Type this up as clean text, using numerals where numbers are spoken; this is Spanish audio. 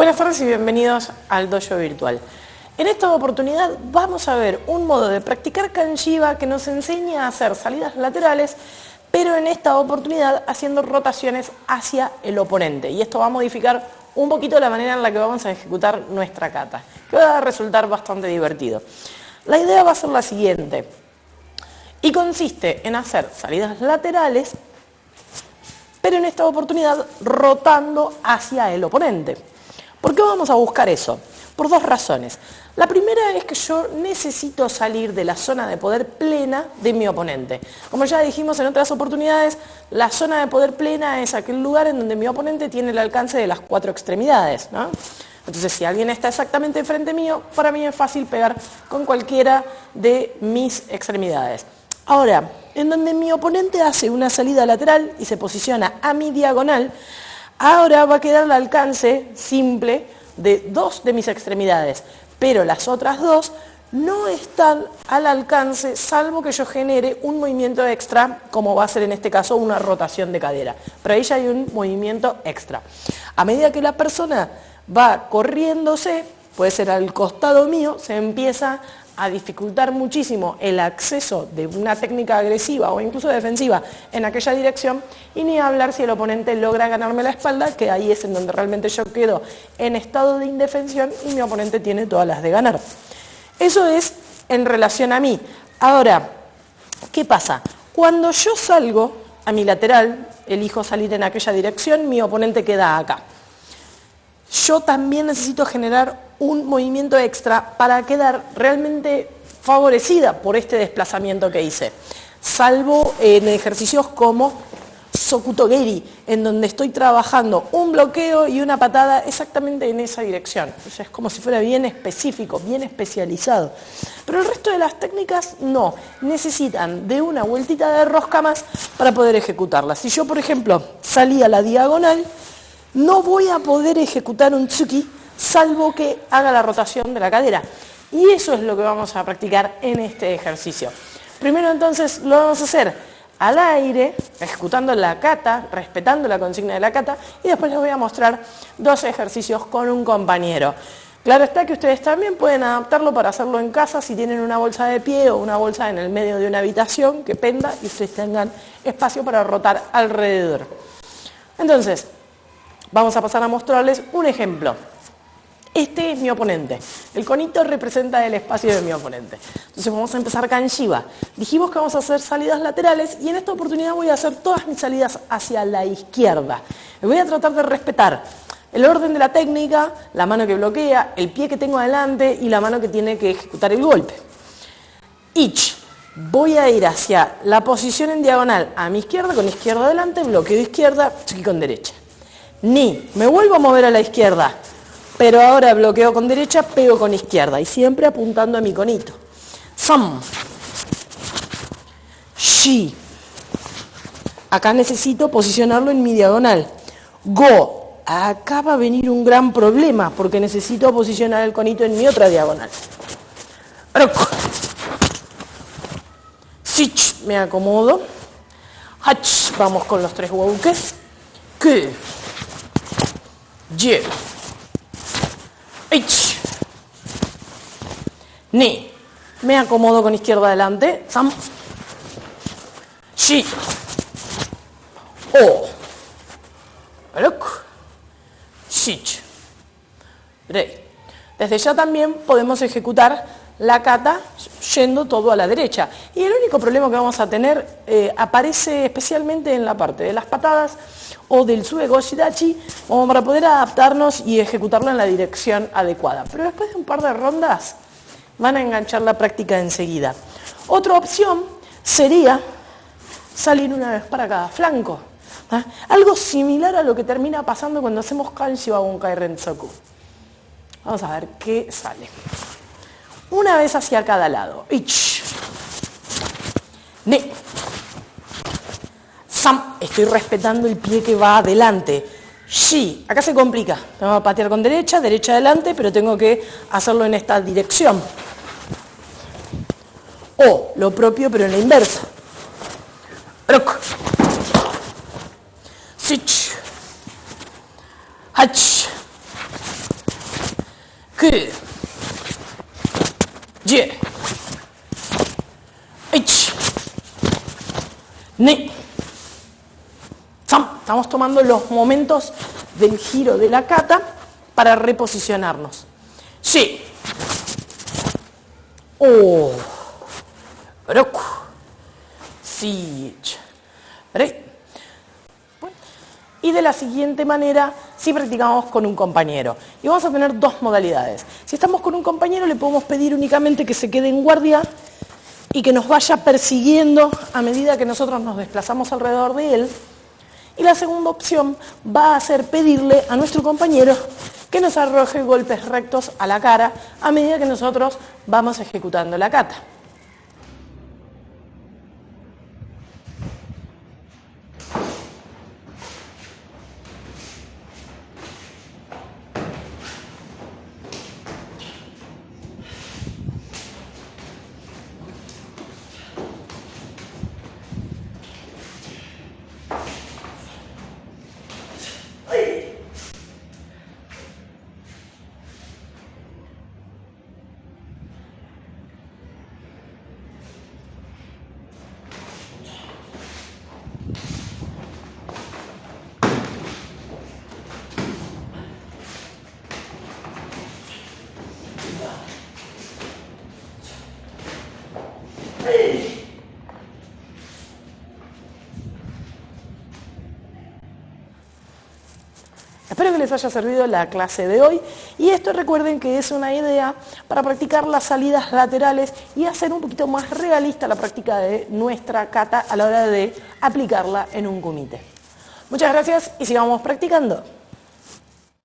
Buenas tardes y bienvenidos al Dojo Virtual. En esta oportunidad vamos a ver un modo de practicar Kanjiba que nos enseña a hacer salidas laterales, pero en esta oportunidad haciendo rotaciones hacia el oponente. Y esto va a modificar un poquito la manera en la que vamos a ejecutar nuestra kata, que va a resultar bastante divertido. La idea va a ser la siguiente, y consiste en hacer salidas laterales, pero en esta oportunidad rotando hacia el oponente. ¿Por qué vamos a buscar eso? Por dos razones. La primera es que yo necesito salir de la zona de poder plena de mi oponente. Como ya dijimos en otras oportunidades, la zona de poder plena es aquel lugar en donde mi oponente tiene el alcance de las 4 extremidades, ¿no? Entonces, si alguien está exactamente enfrente mío, para mí es fácil pegar con cualquiera de mis extremidades. Ahora, en donde mi oponente hace una salida lateral y se posiciona a mi diagonal, ahora va a quedar el alcance simple de 2 de mis extremidades, pero las otras 2 no están al alcance salvo que yo genere un movimiento extra, como va a ser en este caso una rotación de cadera. Pero ahí ya hay un movimiento extra. A medida que la persona va corriéndose, puede ser al costado mío, se empieza a dificultar muchísimo el acceso de una técnica agresiva o incluso defensiva en aquella dirección, y ni hablar si el oponente logra ganarme la espalda, que ahí es en donde realmente yo quedo en estado de indefensión y mi oponente tiene todas las de ganar. Eso es en relación a mí. Ahora, ¿qué pasa? Cuando yo salgo a mi lateral, elijo salir en aquella dirección, mi oponente queda acá. Yo también necesito generar un movimiento extra para quedar realmente favorecida por este desplazamiento que hice. Salvo en ejercicios como Sokutogeri, en donde estoy trabajando un bloqueo y una patada exactamente en esa dirección. O sea, es como si fuera bien específico, bien especializado. Pero el resto de las técnicas no, necesitan de una vueltita de rosca más para poder ejecutarlas. Si yo, por ejemplo, salí a la diagonal, no voy a poder ejecutar un tsuki salvo que haga la rotación de la cadera. Y eso es lo que vamos a practicar en este ejercicio. Primero entonces lo vamos a hacer al aire, ejecutando la kata, respetando la consigna de la kata, y después les voy a mostrar 2 ejercicios con un compañero. Claro está que ustedes también pueden adaptarlo para hacerlo en casa si tienen una bolsa de pie o una bolsa en el medio de una habitación que penda y ustedes tengan espacio para rotar alrededor. Entonces, vamos a pasar a mostrarles un ejemplo. Este es mi oponente. El conito representa el espacio de mi oponente. Entonces vamos a empezar Kanjiba. Dijimos que vamos a hacer salidas laterales y en esta oportunidad voy a hacer todas mis salidas hacia la izquierda. Voy a tratar de respetar el orden de la técnica, la mano que bloquea, el pie que tengo adelante y la mano que tiene que ejecutar el golpe. Ich. Voy a ir hacia la posición en diagonal a mi izquierda, con izquierda adelante, bloqueo izquierda, tsuki con derecha. Ni, me vuelvo a mover a la izquierda, pero ahora bloqueo con derecha, pego con izquierda y siempre apuntando a mi conito. Sam. Shi. Acá necesito posicionarlo en mi diagonal. Go. Acá va a venir un gran problema porque necesito posicionar el conito en mi otra diagonal. Rok. Sich. Me acomodo. Hach. Vamos con los 3 woukes. Que. Ye. Ich. Ni. Me acomodo con izquierda adelante. Sam. Shi. O. Rok. Shich. Rei. Desde ya también podemos ejecutar la kata yendo todo a la derecha. Y el único problema que vamos a tener aparece especialmente en la parte de las patadas o del sube goshidachi, como para poder adaptarnos y ejecutarlo en la dirección adecuada. Pero después de un par de rondas van a enganchar la práctica enseguida. Otra opción sería salir una vez para cada flanco. Algo similar a lo que termina pasando cuando hacemos Kanjiba Bunkai Rensoku. Vamos a ver qué sale. Una vez hacia cada lado. Ich. Ne. Sam. Estoy respetando el pie que va adelante. Shi. Acá se complica. Tengo que patear con derecha, derecha adelante, pero tengo que hacerlo en esta dirección. O. Lo propio, pero en la inversa. Rok. Sich. Hach. K, Y, H, Ni, Sam. Estamos tomando los momentos del giro de la kata para reposicionarnos. Shi, O, Roku, Sich, Re. Y de la siguiente manera, si practicamos con un compañero. Y vamos a tener dos modalidades. Si estamos con un compañero, le podemos pedir únicamente que se quede en guardia y que nos vaya persiguiendo a medida que nosotros nos desplazamos alrededor de él. Y la segunda opción va a ser pedirle a nuestro compañero que nos arroje golpes rectos a la cara a medida que nosotros vamos ejecutando la kata. Espero que les haya servido la clase de hoy y esto recuerden que es una idea para practicar las salidas laterales y hacer un poquito más realista la práctica de nuestra kata a la hora de aplicarla en un kumite. Muchas gracias y sigamos practicando.